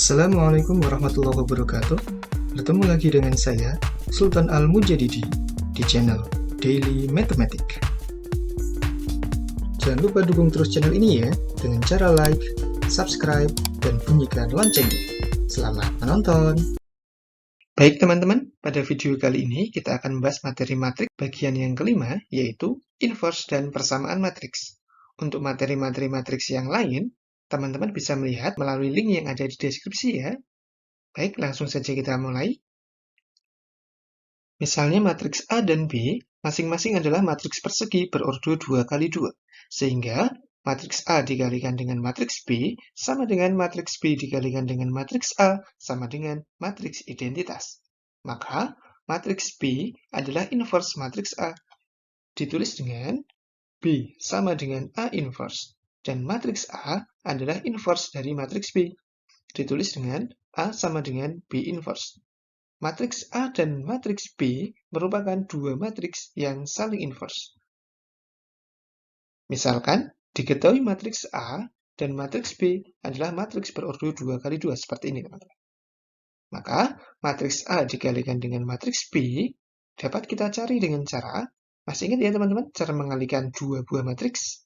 Assalamualaikum warahmatullahi wabarakatuh. Bertemu lagi dengan saya, Sultan Al-Mujadidi, di channel Daily Mathematics. Jangan lupa dukung terus channel ini ya, dengan cara like, subscribe, dan bunyikan loncengnya. Selamat menonton! Baik teman-teman, pada video kali ini kita akan membahas materi matriks bagian yang kelima, yaitu inverse dan persamaan matriks. Untuk materi-materi matriks yang lain, teman-teman bisa melihat melalui link yang ada di deskripsi ya. Baik, langsung saja kita mulai. Misalnya matriks A dan B, masing-masing adalah matriks persegi berordo 2x2. Sehingga matriks A dikalikan dengan matriks B sama dengan matriks B dikalikan dengan matriks A sama dengan matriks identitas. Maka matriks B adalah inverse matriks A. Ditulis dengan B sama dengan A inverse. Dan matriks A adalah inverse dari matriks B. Ditulis dengan A sama dengan B inverse. Matriks A dan matriks B merupakan dua matriks yang saling inverse. Misalkan, diketahui matriks A dan matriks B adalah matriks berordo 2x2 seperti ini, teman-teman. Maka, matriks A dikalikan dengan matriks B dapat kita cari dengan cara, masih ingat ya teman-teman, cara mengalihkan dua buah matriks?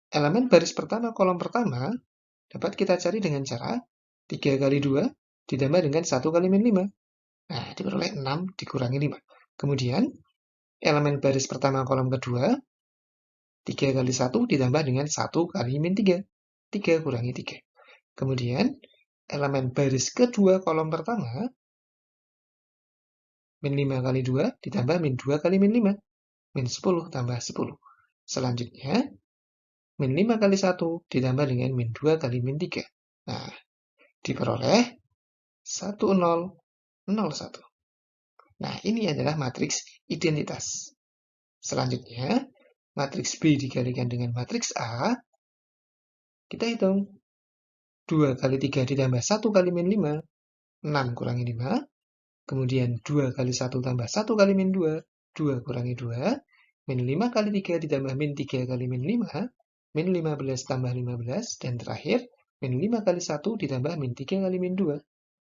Elemen baris pertama kolom pertama dapat kita cari dengan cara 3 kali 2 ditambah dengan 1 kali min 5. Nah, diperoleh 6 dikurangi 5. Kemudian, elemen baris pertama kolom kedua, 3 kali 1 ditambah dengan 1 kali min 3. 3 kurangi 3. Kemudian, elemen baris kedua kolom pertama, min 5 kali 2 ditambah min 2 kali min 5. Min 10 tambah 10. Selanjutnya, min 5 kali 1 ditambah dengan min 2 kali min 3. Nah, diperoleh 1, 0, 0, 1. Nah, ini adalah matriks identitas. Selanjutnya, matriks B dikalikan dengan matriks A. Kita hitung. 2 kali 3 ditambah 1 kali min 5. 6 kurangi 5. Kemudian 2 kali 1 tambah 1 kali min 2. 2 kurangi 2. Min 5 kali 3 ditambah min 3 kali min 5. Min 15 tambah 15. Dan terakhir, min 5 kali 1 ditambah min 3 kali min 2.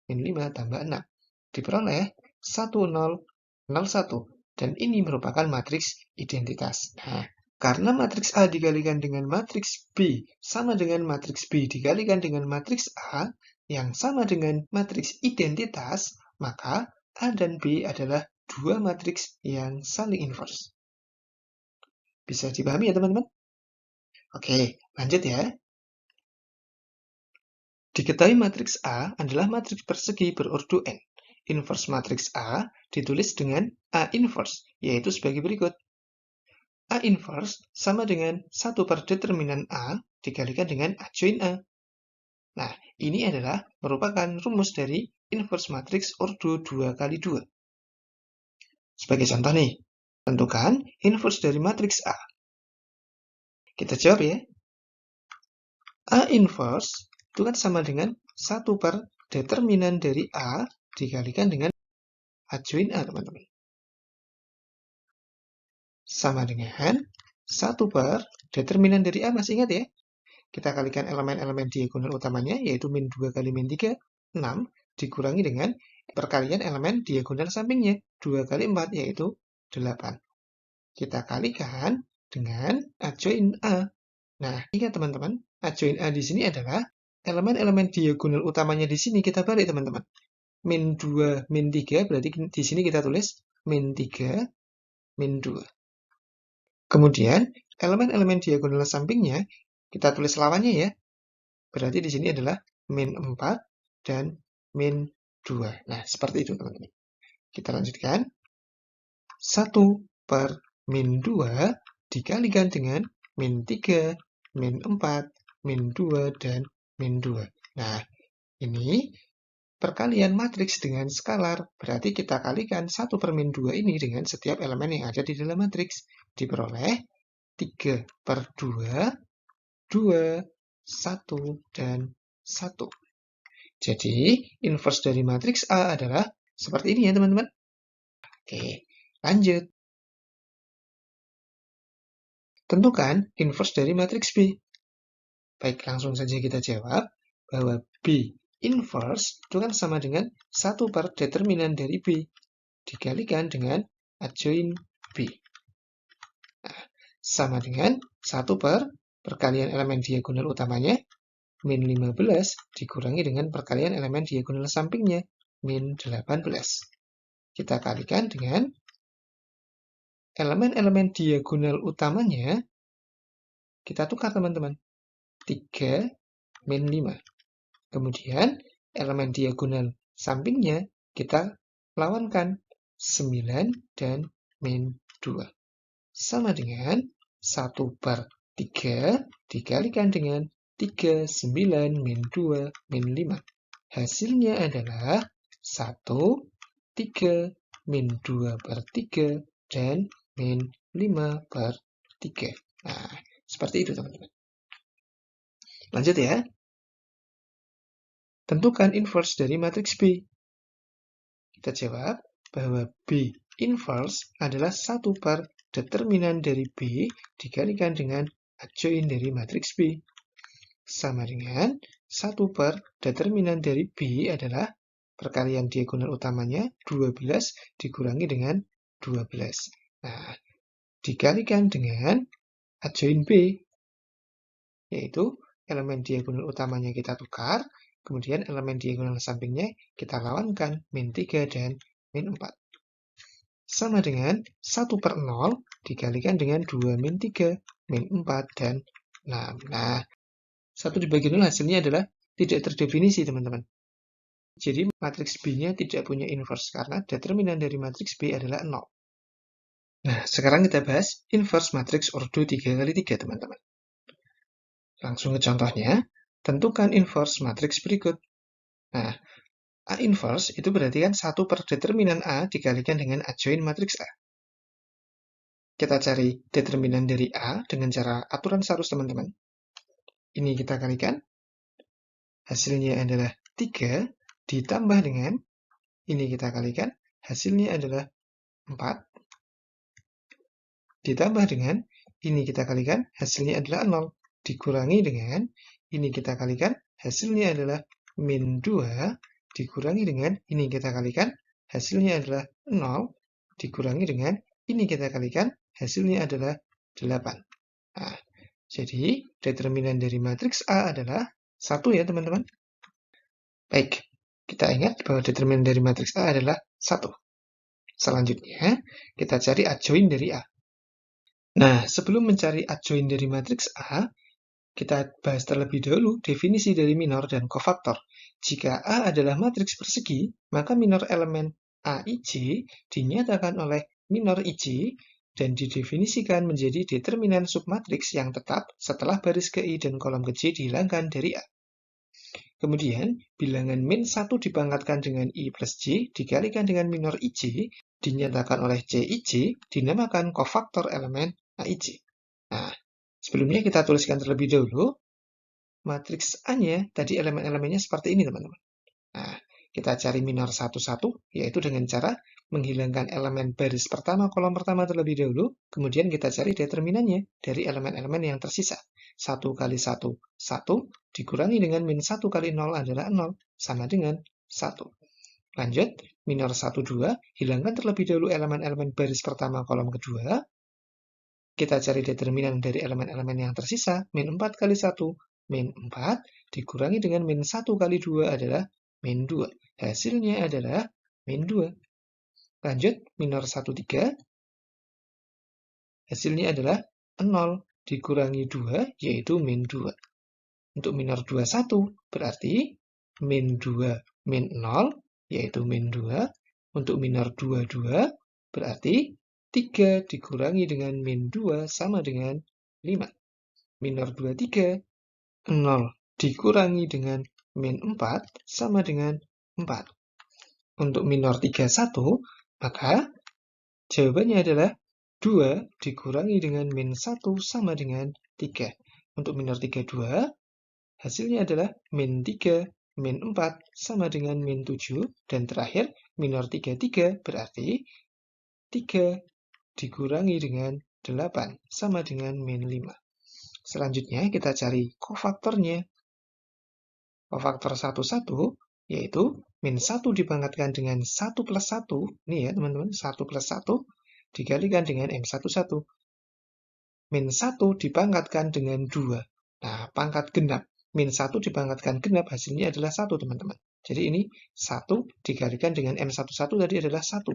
Min 5 tambah 6. Diperoleh 1, 0, 0, 1. Dan ini merupakan matriks identitas. Nah, karena matriks A dikalikan dengan matriks B sama dengan matriks B dikalikan dengan matriks A yang sama dengan matriks identitas, maka A dan B adalah dua matriks yang saling inverse. Bisa dipahami ya teman-teman? Oke, lanjut ya. Diketahui matriks A adalah matriks persegi berordo n. Inverse matriks A ditulis dengan A inverse, yaitu sebagai berikut. A inverse sama dengan 1 per determinan A dikalikan dengan A join A. Nah, ini adalah merupakan rumus dari inverse matriks ordo 2x2. Sebagai contoh nih, tentukan inverse dari matriks A. Kita jawab ya. A inverse itu kan sama dengan 1 per determinan dari A dikalikan dengan A join A, teman-teman. Sama dengan 1 per determinan dari A, masih ingat ya? Kita kalikan elemen-elemen diagonal utamanya, yaitu min 2 kali min 3, 6, dikurangi dengan perkalian elemen diagonal sampingnya, 2 kali 4, yaitu 8. Kita kalikan dengan A join A. Nah, ingat teman-teman, A join A di sini adalah elemen-elemen diagonal utamanya di sini kita balik, teman-teman. Min 2, min 3, berarti di sini kita tulis min 3, min 2. Kemudian, elemen-elemen diagonal sampingnya, kita tulis lawannya ya. Berarti di sini adalah min 4 dan min 2. Nah, seperti itu, teman-teman. Kita lanjutkan. 1 per min 2 dikalikan dengan min 3, min 4, min 2, dan min 2. Nah, ini perkalian matriks dengan skalar. Berarti kita kalikan 1 per min 2 ini dengan setiap elemen yang ada di dalam matriks. Diperoleh 3 per 2, 2, 1, dan 1. Jadi, inverse dari matriks A adalah seperti ini ya, teman-teman. Oke, lanjut. Tentukan inverse dari matriks B. Baik, langsung saja kita jawab bahwa B inverse itu kan sama dengan 1 per determinan dari B dikalikan dengan adjoin B. Nah, sama dengan 1 per perkalian elemen diagonal utamanya, min 15 dikurangi dengan perkalian elemen diagonal sampingnya, min 18. Kita kalikan dengan elemen-elemen diagonal utamanya, kita tukar teman-teman. 3 min 5. Kemudian elemen diagonal sampingnya kita lawankan 9 dan min 2. Sama dengan 1 per 3 dikalikan dengan 3, 9, min 2, min 5. Hasilnya adalah 1, 3, min 2 per 3, dan min 5 per 3. Nah, seperti itu teman-teman. Lanjut ya. Tentukan inverse dari matriks B. Kita jawab bahwa B inverse adalah 1 per determinan dari B dikalikan dengan adjoin dari matriks B. Sama dengan 1 per determinan dari B adalah perkalian diagonal utamanya 12 dikurangi dengan 12. Nah, dikalikan dengan adjoin B, yaitu elemen diagonal utamanya kita tukar, kemudian elemen diagonal sampingnya kita lawankan, min 3 dan min 4. Sama dengan 1 per 0 dikalikan dengan 2 min 3, min 4, dan 6. Nah, 1 dibagi 0 hasilnya adalah tidak terdefinisi, teman-teman. Jadi, matriks B-nya tidak punya inverse karena determinan dari matriks B adalah 0. Nah, sekarang kita bahas inverse matriks ordo 3x3, teman-teman. Langsung ke contohnya, tentukan inverse matriks berikut. Nah, A inverse itu berarti kan 1 per determinan A dikalikan dengan adjoin matriks A. Kita cari determinan dari A dengan cara aturan sarus, teman-teman. Ini kita kalikan. Hasilnya adalah 3 ditambah dengan, ini kita kalikan. Hasilnya adalah 4. Ditambah dengan, ini kita kalikan. Hasilnya adalah 0. Dikurangi dengan, ini kita kalikan. Hasilnya adalah min 2. Dikurangi dengan, ini kita kalikan. Hasilnya adalah 0. Dikurangi dengan, ini kita kalikan. Hasilnya adalah 8. Nah, jadi determinan dari matriks A adalah 1 ya teman-teman. Baik, kita ingat bahwa determinan dari matriks A adalah 1. Selanjutnya, kita cari adjoin dari A. Nah, sebelum mencari adjoin dari matriks A, kita bahas terlebih dahulu definisi dari minor dan kofaktor. Jika A adalah matriks persegi, maka minor elemen AIJ dinyatakan oleh minor IJ dan didefinisikan menjadi determinan submatriks yang tetap setelah baris ke I dan kolom ke J dihilangkan dari A. Kemudian, bilangan min 1 dipangkatkan dengan I plus J dikalikan dengan minor IJ dinyatakan oleh CIJ dinamakan kofaktor elemen AIJ. Nah, sebelumnya kita tuliskan terlebih dahulu matriks A-nya, tadi elemen-elemennya seperti ini, teman-teman. Nah, kita cari minor 1, 1, yaitu dengan cara menghilangkan elemen baris pertama, kolom pertama terlebih dahulu, kemudian kita cari determinannya dari elemen-elemen yang tersisa. 1 kali 1, 1, dikurangi dengan min 1 kali 0 adalah 0, sama dengan 1. Lanjut, minor 1, 2, hilangkan terlebih dahulu elemen-elemen baris pertama, kolom kedua. Kita cari determinan dari elemen-elemen yang tersisa, min 4 kali 1, min 4, dikurangi dengan min 1 kali 2 adalah min 2. Hasilnya adalah min 2. Lanjut, minor 1, 3. Hasilnya adalah 0 dikurangi 2, yaitu min 2. Untuk minor 2, 1, berarti min 2, min 0, yaitu min 2. Untuk minor 2, 2, berarti 3 dikurangi dengan min 2 sama dengan 5. Minor 2, 3, 0 dikurangi dengan min 4 sama dengan 4. Untuk minor 3, 1, maka jawabannya adalah 2 dikurangi dengan min 1 sama dengan 3. Untuk minor 3, 2, hasilnya adalah min 3, min 4 sama dengan min 7. Dan terakhir, minor 3, 3 berarti 3 dikurangi dengan 8 sama dengan min 5. Selanjutnya kita cari kofaktornya. Kofaktor 1, 1, yaitu min 1 dipangkatkan dengan 1 plus 1, ini ya teman-teman, 1 plus 1 dikalikan dengan M1, 1. Min 1 dipangkatkan dengan 2. Nah, pangkat genap. Min 1 dipangkatkan genap, hasilnya adalah 1, teman-teman. Jadi ini 1 dikalikan dengan M1, 1 tadi adalah 1.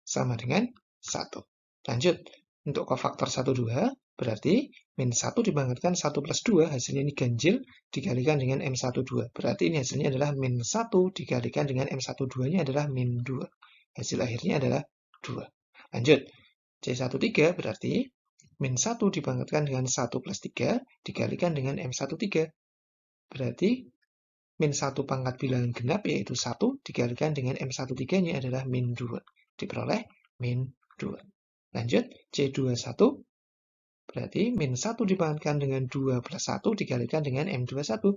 Sama dengan 1. Lanjut. Untuk kofaktor 1, 2, berarti min 1 dipangkatkan 1 plus 2, hasilnya ini ganjil, dikalikan dengan M1, 2. Berarti ini hasilnya adalah min 1 dikalikan dengan M1, 2-nya adalah min 2. Hasil akhirnya adalah 2. Lanjut. C1, 3 berarti min 1 dipangkatkan dengan 1 plus 3 dikalikan dengan M1, 3. Berarti min 1 pangkat bilangan genap yaitu 1 dikalikan dengan M1, 3-nya adalah min 2. Diperoleh min 2. Lanjut, C21 berarti min 1 dipangkatkan dengan 2 plus 1 dikalikan dengan M21.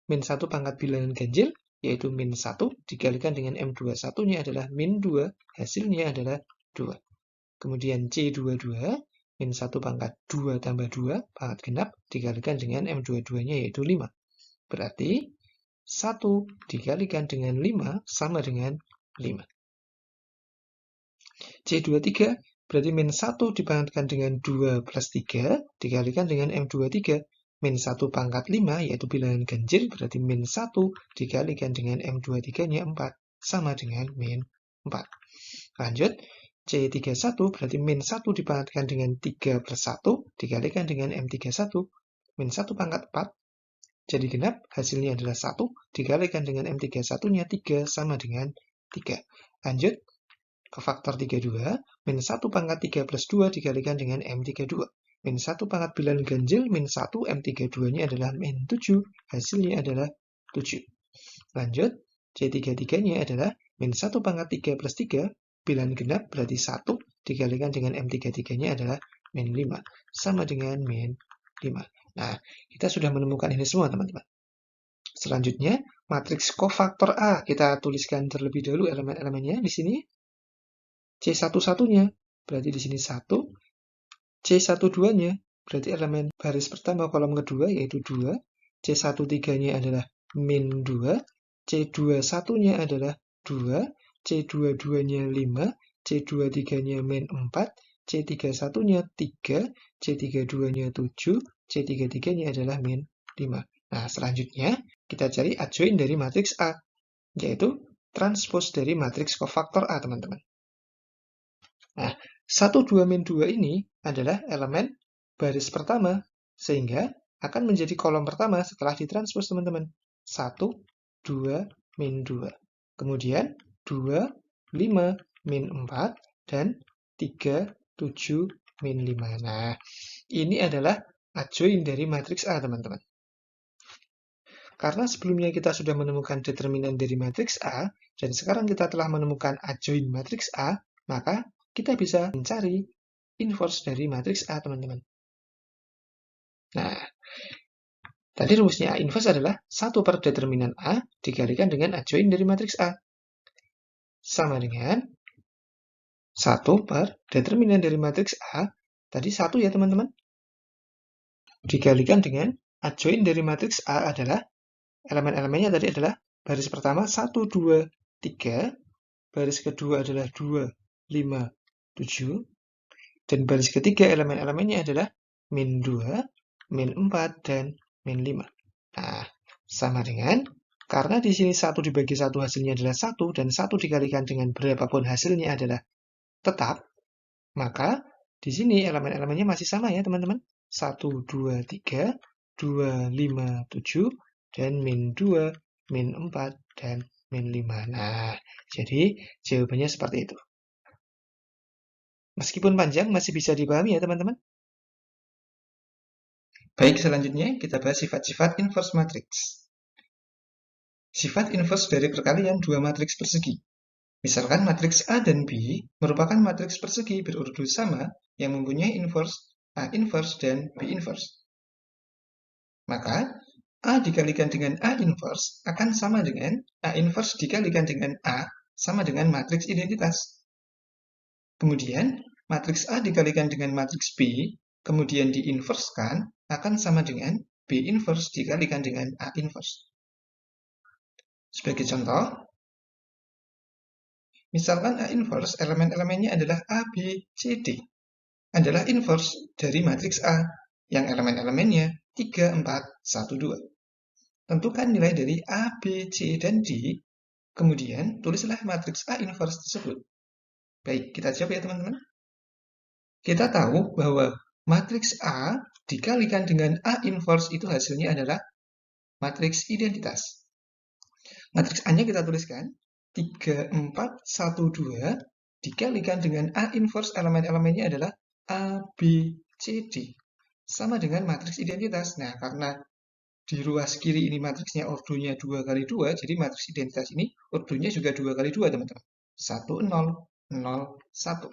Min 1 pangkat bilangan ganjil yaitu min 1 dikalikan dengan M21-nya adalah min 2. Hasilnya adalah 2. Kemudian C22, min 1 pangkat 2 tambah 2, pangkat genap, dikalikan dengan M22-nya yaitu 5. Berarti 1 dikalikan dengan 5 sama dengan 5. C23, berarti min 1 dipangkatkan dengan 2 plus 3, dikalikan dengan M23. Min 1 pangkat 5, yaitu bilangan ganjil, berarti min 1 dikalikan dengan M23-nya 4, sama dengan min 4. Lanjut. C31 berarti min 1 dipangkatkan dengan 3 plus 1 dikalikan dengan M31. Min 1 pangkat 4 jadi genap, hasilnya adalah 1 dikalikan dengan M31-nya 3 sama dengan 3. Lanjut ke faktor 32, min 1 pangkat 3 plus 2 dikalikan dengan M32. Min 1 pangkat bilangan ganjil, min 1 M32-nya adalah min 7, hasilnya adalah 7. Lanjut, C33-nya adalah min 1 pangkat 3 plus 3, bilangan genap berarti 1 dikalikan dengan M33-nya adalah min 5, sama dengan min 5. Nah, kita sudah menemukan ini semua, teman-teman. Selanjutnya, matriks kofaktor A. Kita tuliskan terlebih dahulu elemen-elemennya di sini. C11-nya, berarti di sini 1. C12-nya, berarti elemen baris pertama kolom kedua, yaitu 2. C13-nya adalah min 2. C21-nya adalah 2. C22-nya 5, C23-nya min 4, C31-nya 3, C32-nya 7, C33-nya adalah min 5. Nah, selanjutnya kita cari adjoin dari matriks A, yaitu transpos dari matriks kofaktor A, teman-teman. Nah, 1, 2, min 2 ini adalah elemen baris pertama, sehingga akan menjadi kolom pertama setelah ditranspos, teman-teman. 1, 2, min 2. Kemudian 2, 5, min 4, dan 3, 7, min 5. Nah, ini adalah adjoin dari matriks A, teman-teman. Karena sebelumnya kita sudah menemukan determinan dari matriks A, dan sekarang kita telah menemukan adjoin matriks A, maka kita bisa mencari inverse dari matriks A, teman-teman. Nah, tadi rumusnya A inverse adalah 1 per determinan A dikalikan dengan adjoin dari matriks A. Sama dengan 1 per determinan dari matriks A, tadi 1 ya teman-teman. Dikalikan dengan adjoin dari matriks A adalah, elemen-elemennya tadi adalah baris pertama 1, 2, 3, baris kedua adalah 2, 5, 7, dan baris ketiga elemen-elemennya adalah min 2, min 4, dan min 5. Nah, sama dengan, karena di sini 1 dibagi 1 hasilnya adalah 1, dan 1 dikalikan dengan berapapun hasilnya adalah tetap, maka di sini elemen-elemennya masih sama ya teman-teman. 1, 2, 3, 2, 5, 7, dan min 2, min 4, dan min 5. Nah, jadi jawabannya seperti itu. Meskipun panjang, masih bisa dipahami ya teman-teman. Baik, selanjutnya kita bahas sifat-sifat inverse matrix. Sifat inverse dari perkalian dua matriks persegi. Misalkan matriks A dan B merupakan matriks persegi berurut sama yang mempunyai inverse A inverse dan B inverse. Maka A dikalikan dengan A inverse akan sama dengan A inverse dikalikan dengan A sama dengan matriks identitas. Kemudian matriks A dikalikan dengan matriks B kemudian diinverskan akan sama dengan B inverse dikalikan dengan A inverse. Sebagai contoh, misalkan A inverse elemen-elemennya adalah A, B, C, D. Adalah inverse dari matriks A yang elemen-elemennya 3, 4, 1, 2. Tentukan nilai dari A, B, C, dan D, kemudian tulislah matriks A inverse tersebut. Baik, kita jawab ya teman-teman. Kita tahu bahwa matriks A dikalikan dengan A inverse itu hasilnya adalah matriks identitas. Matriks A-nya kita tuliskan 3, 4, 1, 2 dikalikan dengan A inverse elemen-elemennya adalah A, B, C, D. Sama dengan matriks identitas. Nah, karena di ruas kiri ini matriksnya ordonya 2 kali 2, jadi matriks identitas ini ordonya juga 2 kali 2, teman-teman. 1, 0, 0, 1.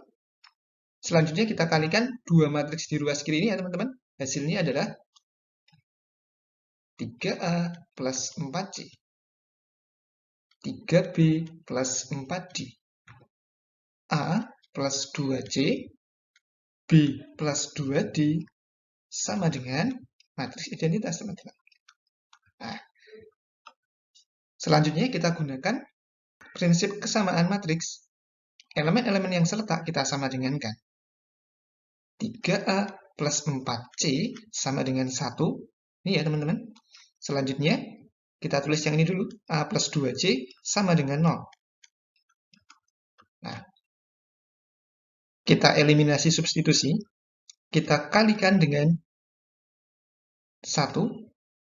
Selanjutnya kita kalikan dua matriks di ruas kiri ini ya, teman-teman. Hasilnya adalah 3A plus 4C. 3B plus 4D. A plus 2C, B plus 2D, sama dengan matriks identitas, teman-teman. Nah, selanjutnya kita gunakan prinsip kesamaan matriks. Elemen-elemen yang serta kita sama dengankan. 3A plus 4C sama dengan 1. Ini ya teman-teman. Selanjutnya, kita tulis yang ini dulu. A plus 2C sama dengan 0. Nah, kita eliminasi substitusi. Kita kalikan dengan 1.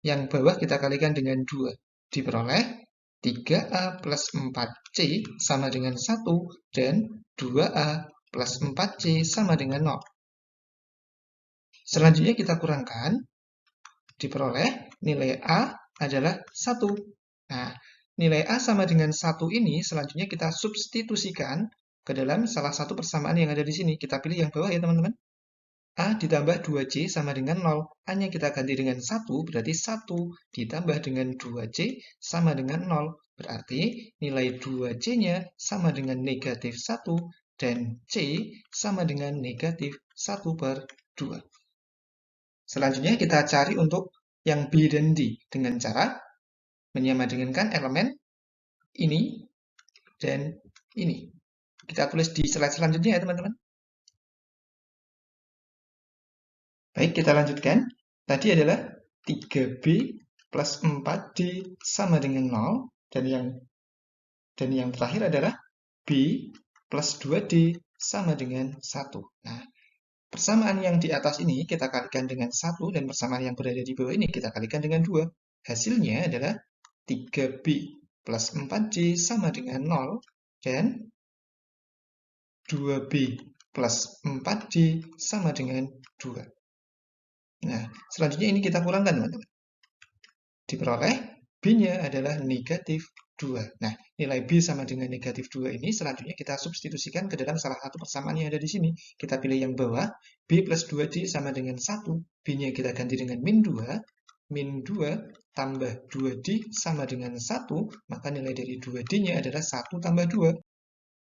Yang bawah kita kalikan dengan 2. Diperoleh 3A plus 4C sama dengan 1 dan 2A plus 4C sama dengan 0. Selanjutnya kita kurangkan, diperoleh nilai A adalah 1. Nah, nilai A sama dengan 1 ini selanjutnya kita substitusikan ke dalam salah satu persamaan yang ada di sini. Kita pilih yang bawah ya teman-teman. A ditambah 2C sama dengan 0. A-nya kita ganti dengan 1, berarti 1 ditambah dengan 2C sama dengan 0. Berarti nilai 2C-nya sama dengan negatif 1 dan C sama dengan negatif 1/2. Selanjutnya kita cari untuk yang B dan D dengan cara menyamadengkan elemen ini dan ini. Kita tulis di slide selanjutnya ya teman-teman. Baik, kita lanjutkan. Tadi adalah 3B plus 4D sama dengan 0. Dan yang terakhir adalah B plus 2D sama dengan 1. Nah, persamaan yang di atas ini kita kalikan dengan 1 dan persamaan yang berada di bawah ini kita kalikan dengan 2. Hasilnya adalah 3B plus 4D sama dengan 0 dan 2B plus 4D sama dengan 2. Nah, selanjutnya ini kita kurangkan, teman-teman. Diperoleh B-nya adalah negatif 2. Nah, nilai B sama dengan negatif 2 ini selanjutnya kita substitusikan ke dalam salah satu persamaan yang ada di sini. Kita pilih yang bawah, B plus 2D sama dengan 1. B-nya kita ganti dengan min 2. Min 2 tambah 2D sama dengan 1. Maka nilai dari 2D-nya adalah 1 tambah 2.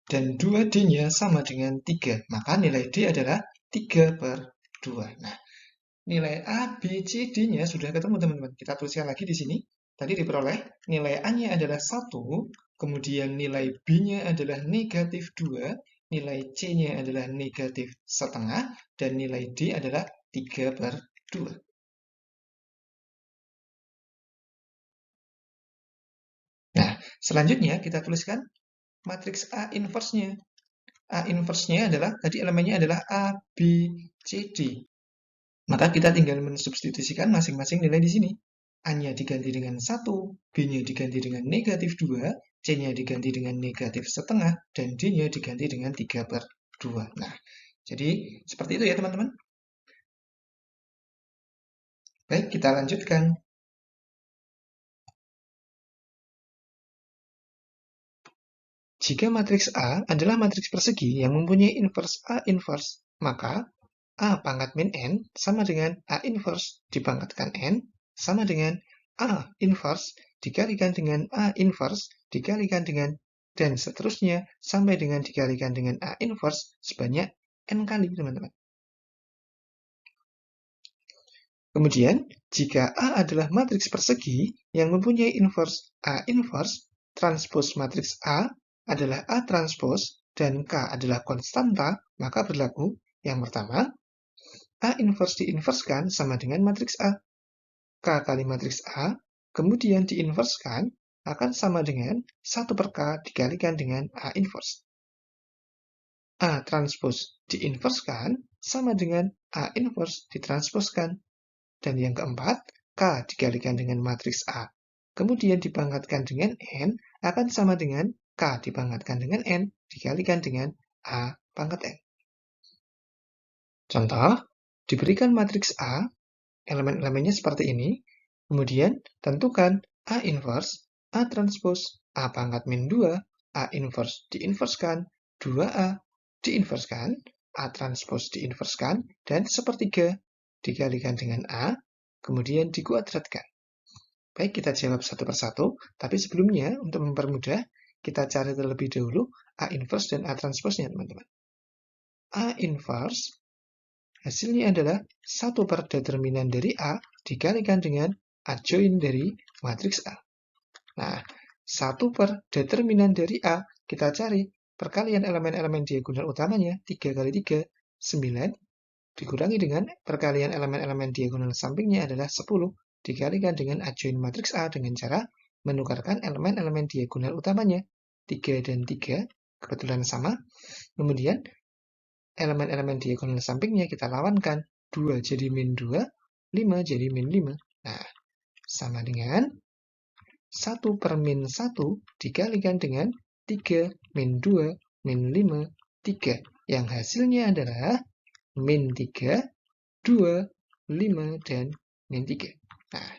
Dan 2D-nya sama dengan 3. Maka nilai D adalah 3/2. Nah, nilai A, B, C, D-nya sudah ketemu, teman-teman. Kita tuliskan lagi di sini. Tadi diperoleh nilai A-nya adalah 1, kemudian nilai B-nya adalah negatif 2, nilai C-nya adalah negatif setengah, dan nilai D adalah 3/2. Nah, selanjutnya kita tuliskan matriks A inverse-nya. A inverse-nya adalah, tadi elemennya adalah A, B, C, D. Maka kita tinggal mensubstitusikan masing-masing nilai di sini. A-nya diganti dengan 1, B-nya diganti dengan negatif 2, C-nya diganti dengan negatif setengah, dan D-nya diganti dengan 3/2. Nah, jadi seperti itu ya teman-teman. Baik, kita lanjutkan. Jika matriks A adalah matriks persegi yang mempunyai inverse A inverse, maka A pangkat min N sama dengan A inverse dipangkatkan N sama dengan A inverse dikalikan dengan A inverse dikalikan dengan dan seterusnya sampai dengan dikalikan dengan A inverse sebanyak N kali, teman-teman. Kemudian, jika A adalah matriks persegi yang mempunyai inverse A inverse, transpos matriks A adalah A transpos dan K adalah konstanta, maka berlaku yang pertama, A inverse diinverskan sama dengan matriks A. K kali matriks A, kemudian diinverskan akan sama dengan 1 per K dikalikan dengan A inverse. A transpos diinverskan sama dengan A inverse ditransposkan. Dan yang keempat, K dikalikan dengan matriks A, kemudian dipangkatkan dengan N, akan sama dengan K dipangkatkan dengan N, dikalikan dengan A pangkat N. Contoh, diberikan matriks A, elemen-elemennya seperti ini, kemudian tentukan A inverse, A transpos, A pangkat min 2, A inverse diinverskan, 2A diinverskan, A transpos diinverskan, dan sepertiga dikalikan dengan A, kemudian dikuadratkan. Baik, kita jawab satu persatu, tapi sebelumnya untuk mempermudah, kita cari terlebih dahulu A inverse dan A transposnya, teman-teman. A inverse hasilnya adalah 1 per determinan dari A dikalikan dengan adjoin dari matriks A. Nah, 1 per determinan dari A, kita cari perkalian elemen-elemen diagonal utamanya, 3 kali 3, 9, dikurangi dengan perkalian elemen-elemen diagonal sampingnya adalah 10, dikalikan dengan adjoin matriks A dengan cara menukarkan elemen-elemen diagonal utamanya. 3 dan 3 kebetulan sama. Kemudian elemen-elemen diagonal sampingnya kita lawankan. 2 jadi min 2, 5 jadi min 5. Nah, sama dengan 1 per min 1 dikalikan dengan 3 min 2 min 5, 3. Yang hasilnya adalah min 3, 2, 5, dan min 3. Nah,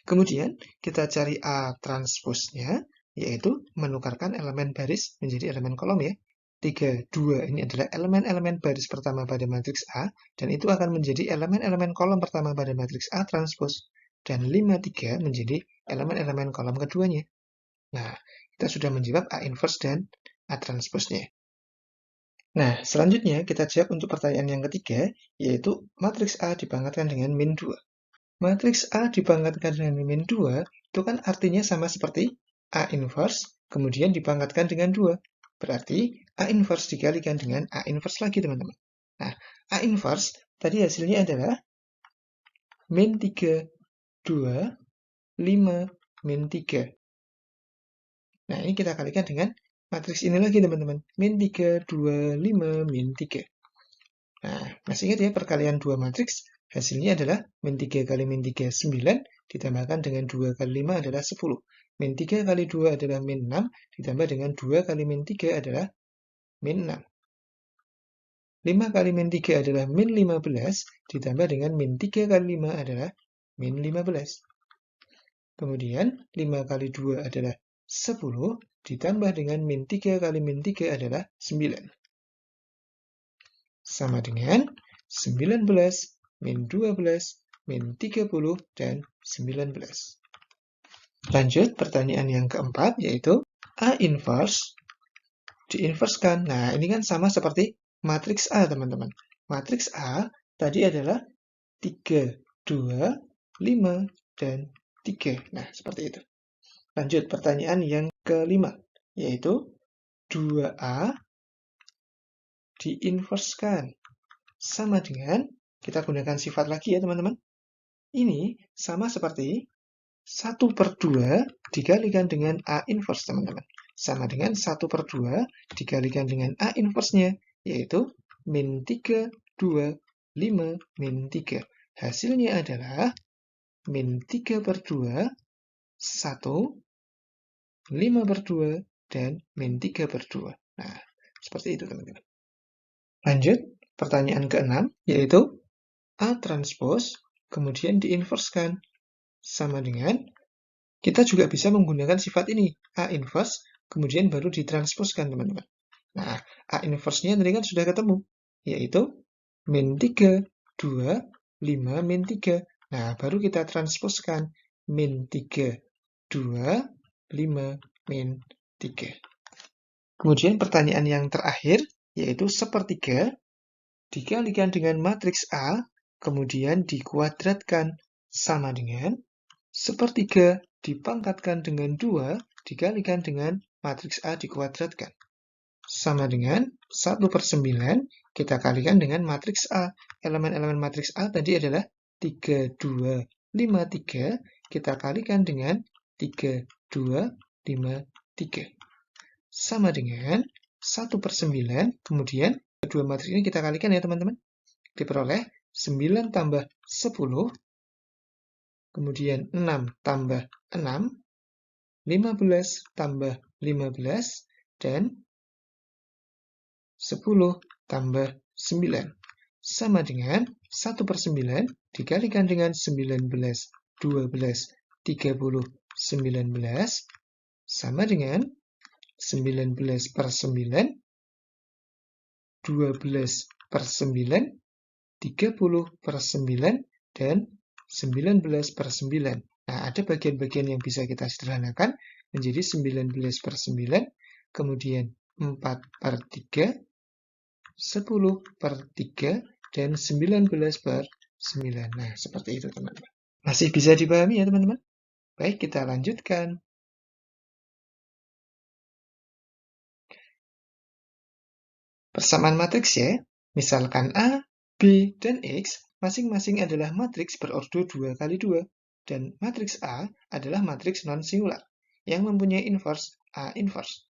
kemudian kita cari A transposnya, yaitu menukarkan elemen baris menjadi elemen kolom ya. 3, 2 ini adalah elemen-elemen baris pertama pada matriks A, dan itu akan menjadi elemen-elemen kolom pertama pada matriks A transpos. Dan 5, 3 menjadi elemen-elemen kolom keduanya. Nah, kita sudah menjawab A inverse dan A transposnya. Nah, selanjutnya kita jawab untuk pertanyaan yang ketiga, yaitu matriks A dipangkatkan dengan min 2. Matriks A dipangkatkan dengan min 2, itu kan artinya sama seperti A inverse, kemudian dipangkatkan dengan 2. Berarti A inverse dikalikan dengan A inverse lagi, teman-teman. Nah, A inverse tadi hasilnya adalah min 3, 2, 5, min 3. Nah, ini kita kalikan dengan matriks ini lagi, teman-teman. Min 3, 2, 5, min 3. Nah, masih ingat ya, perkalian dua matriks, hasilnya adalah min 3 kali min 3, 9, ditambahkan dengan 2 kali 5 adalah 10. Min 3 kali 2 adalah min 6, ditambah dengan 2 kali min 3 adalah min 6. 5 kali min 3 adalah min 15, ditambah dengan min 3 kali 5 adalah min 15. Kemudian, 5 kali 2 adalah 10, ditambah dengan min 3 kali min 3 adalah 9. Sama dengan 19, min 12, min 30, dan 19. Lanjut, pertanyaan yang keempat, yaitu A inverse diinverskan. Nah, ini kan sama seperti matriks A, teman-teman. Matriks A tadi adalah 3, 2, 5, dan 3. Nah, seperti itu. Lanjut, pertanyaan yang kelima, yaitu 2A diinverskan. Sama dengan, kita gunakan sifat lagi ya, teman-teman. Ini sama seperti 1 per 2 dikalikan dengan A inverse, teman-teman. Sama dengan 1 per 2 dikalikan dengan A inverse-nya, yaitu min 3, 2, 5, min 3. Hasilnya adalah min 3 per 2, 1, 5 per 2, dan min 3 per 2. Nah, seperti itu, teman-teman. Lanjut, pertanyaan ke-6, yaitu A transpos, kemudian diinverskan. Sama dengan, kita juga bisa menggunakan sifat ini, A inverse, kemudian baru ditransposkan, teman-teman. Nah, A inverse-nya tadi kan sudah ketemu, yaitu min 3, 2, 5, min 3. Nah, baru kita transposkan, min 3, 2, 5, min 3. Kemudian pertanyaan yang terakhir, yaitu sepertiga, dikalikan dengan matriks A, kemudian dikuadratkan, sama dengan sepertiga dipangkatkan dengan 2 dikalikan dengan matriks A dikuadratkan. Sama dengan 1/9 kita kalikan dengan matriks A. Elemen-elemen matriks A tadi adalah 3, 2, 5, 3. Kita kalikan dengan 3, 2, 5, 3. Sama dengan 1/9. Kemudian kedua matriks ini kita kalikan ya teman-teman. Diperoleh 9 tambah 10. Kemudian 6 tambah 6. 15 tambah 15. Dan 10 tambah 9 sama dengan 1/9 dikalikan dengan 19, 12, 30, 19 sama dengan 19/9, 12/9, 30/9, dan 19/9. Nah, ada bagian-bagian yang bisa kita sederhanakan menjadi 19/9, kemudian 4/3, 10/3, dan 19/9. Nah, seperti itu teman-teman. Masih bisa dipahami ya teman-teman? Baik, kita lanjutkan. Persamaan matriks ya. Misalkan A, B, dan X masing-masing adalah matriks berordo 2 kali 2. Dan matriks A adalah matriks non-singular yang mempunyai inverse A inverse.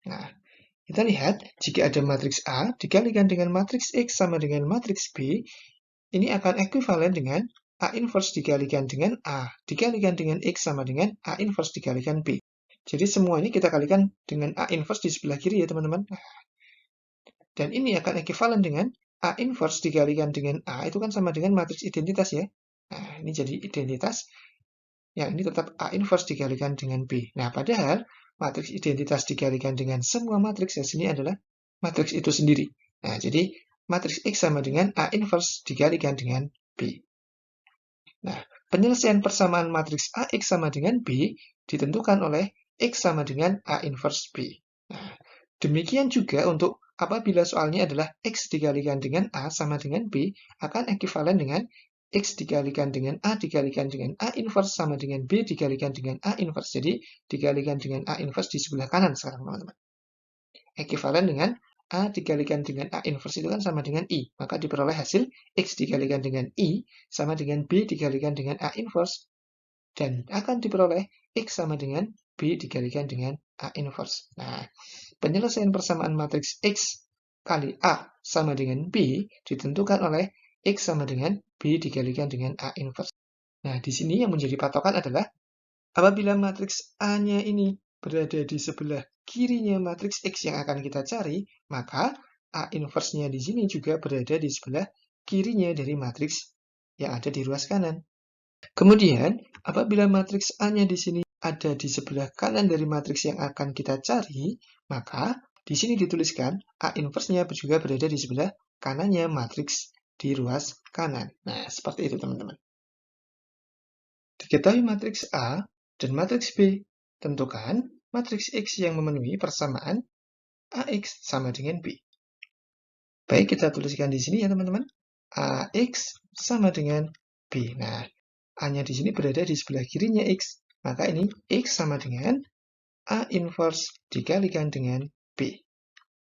Nah, kita lihat, jika ada matriks A dikalikan dengan matriks X sama dengan matriks B, ini akan ekuivalen dengan A inverse dikalikan dengan A, dikalikan dengan X sama dengan A inverse dikalikan B. Jadi semua ini kita kalikan dengan A inverse di sebelah kiri ya teman-teman. Dan ini akan ekuivalen dengan A inverse dikalikan dengan A, itu kan sama dengan matriks identitas ya. Nah, ini jadi identitas. Ya, ini tetap A inverse dikalikan dengan B. Nah, padahal matriks identitas dikalikan dengan semua matriks, ya sini adalah matriks itu sendiri. Nah, jadi matriks X sama dengan A inverse dikalikan dengan B. Nah, penyelesaian persamaan matriks AX sama dengan B ditentukan oleh X sama dengan A inverse B. Nah, demikian juga untuk apabila soalnya adalah X dikalikan dengan A sama dengan B, akan ekuivalen dengan X dikalikan dengan A dikalikan dengan A inverse sama dengan B dikalikan dengan A inverse. Jadi, dikalikan dengan A inverse di sebelah kanan sekarang, teman-teman. Ekuivalen dengan A dikalikan dengan A inverse itu kan sama dengan I. Maka diperoleh hasil X dikalikan dengan I sama dengan B dikalikan dengan A inverse. Dan akan diperoleh X sama dengan B dikalikan dengan A inverse. Nah, penyelesaian persamaan matriks X kali A sama dengan B ditentukan oleh X sama dengan B dikalikan dengan A inverse. Nah, di sini yang menjadi patokan adalah apabila matriks A-nya ini berada di sebelah kirinya matriks X yang akan kita cari, maka A inverse-nya di sini juga berada di sebelah kirinya dari matriks yang ada di ruas kanan. Kemudian, apabila matriks A-nya di sini ada di sebelah kanan dari matriks yang akan kita cari, maka di sini dituliskan A inverse-nya juga berada di sebelah kanannya matriks di ruas kanan. Nah, seperti itu teman-teman. Diketahui matriks A dan matriks B, tentukan matriks X yang memenuhi persamaan AX sama dengan B. Baik, kita tuliskan di sini ya teman-teman. AX sama dengan B. Nah, A-nya di sini berada di sebelah kirinya X. Maka ini X sama dengan A inverse dikalikan dengan B.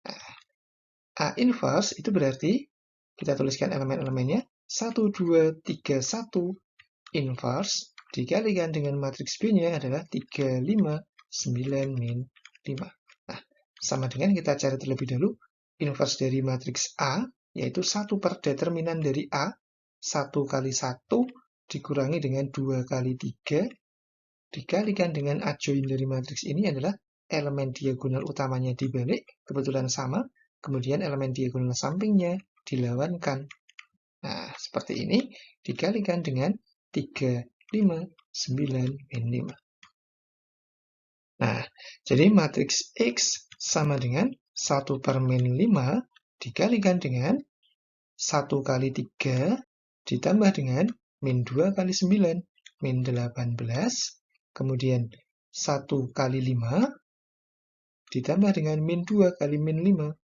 Nah, A inverse itu berarti, kita tuliskan elemen-elemennya, 1, 2, 3, 1 inverse dikalikan dengan matriks B-nya adalah 3, 5, 9, min 5. Nah, sama dengan kita cari terlebih dahulu inverse dari matriks A, yaitu 1 per determinan dari A, 1 kali 1 dikurangi dengan 2 kali 3, dikalikan dengan adjoin dari matriks ini adalah elemen diagonal utamanya dibalik, kebetulan sama, kemudian elemen diagonal sampingnya dilawankan. Nah, seperti ini, dikalikan dengan 3, 5, 9, min 5. Nah, jadi matriks X sama dengan 1 per min 5 dikalikan dengan 1 kali 3 ditambah dengan min 2 kali 9, min 18, kemudian 1 kali 5 ditambah dengan min 2 kali min 5.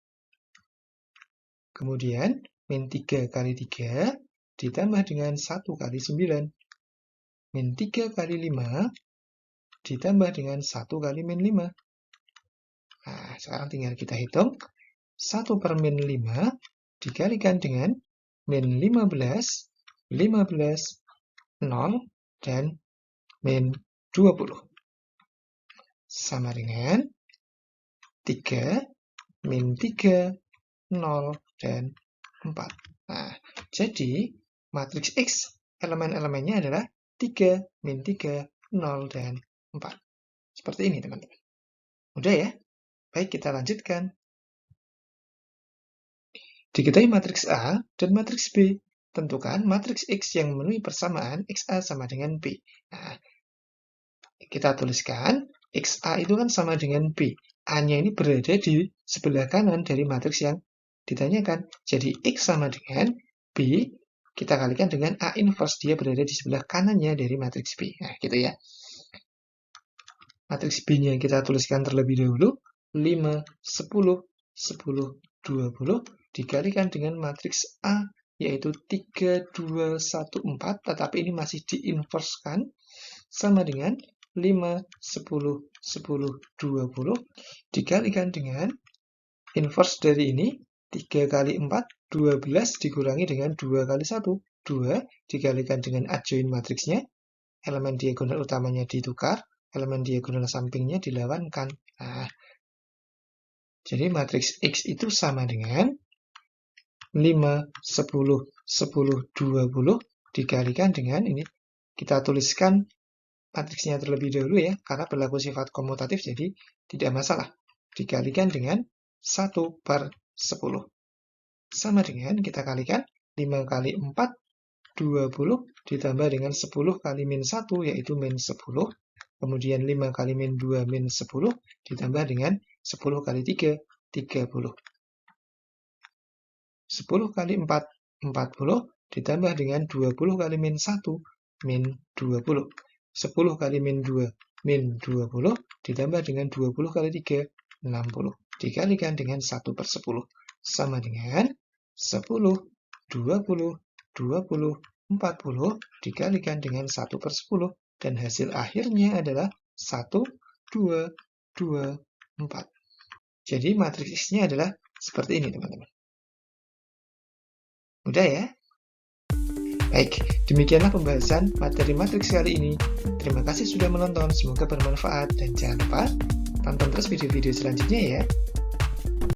Kemudian min 3 kali 3 ditambah dengan 1 kali 9. Min 3 kali 5 ditambah dengan 1 kali min 5. Nah, sekarang tinggal kita hitung. 1 per min 5 dikalikan dengan min 15, 15, 0, dan min 20. Sama dengan 3, min 3, 0, dan 4. Nah, jadi matriks X elemen-elemennya adalah 3, min 3, 0, dan 4. Seperti ini, teman-teman. Mudah ya? Baik, kita lanjutkan. Diketahui matriks A dan matriks B. Tentukan matriks X yang memenuhi persamaan XA sama dengan B. Nah, kita tuliskan XA itu kan sama dengan B. A-nya ini berada di sebelah kanan dari matriks yang ditanyakan. Jadi X sama dengan B, kita kalikan dengan A inverse. Dia berada di sebelah kanannya dari matriks B. Nah, gitu ya. Matriks B-nya kita tuliskan terlebih dahulu. 5, 10, 10, 20 dikalikan dengan matriks A, yaitu 3, 2, 1, 4, tetapi ini masih diinverskan, sama dengan 5, 10, 10, 20 dikalikan dengan inverse dari ini, 3 kali 4, 12 dikurangi dengan 2 kali 1, 2 dikalikan dengan adjoin matriksnya, elemen diagonal utamanya ditukar, elemen diagonal sampingnya dilawankan. Nah, jadi matriks X itu sama dengan 5, 10, 10, 20 dikalikan dengan ini. Kita tuliskan matriksnya terlebih dahulu ya, karena berlaku sifat komutatif, jadi tidak masalah. Dikalikan dengan 1 per 10. Sama dengan kita kalikan 5 kali 4, 20 ditambah dengan 10 kali min 1, yaitu min 10. Kemudian 5 kali min 2, min 10 ditambah dengan 10 kali 3, 30. 10 kali 4, 40 ditambah dengan 20 kali min 1, min 20. 10 kali min 2, min 20 ditambah dengan 20 kali 3, 60. Dikalikan dengan 1 per 10. Sama dengan 10, 20, 20, 40 dikalikan dengan 1 per 10. Dan hasil akhirnya adalah 1, 2, 2, 4. Jadi matriks X-nya adalah seperti ini, teman-teman. Mudah ya? Baik, demikianlah pembahasan materi matriks kali ini. Terima kasih sudah menonton, semoga bermanfaat. Dan jangan lupa tonton terus video-video selanjutnya ya.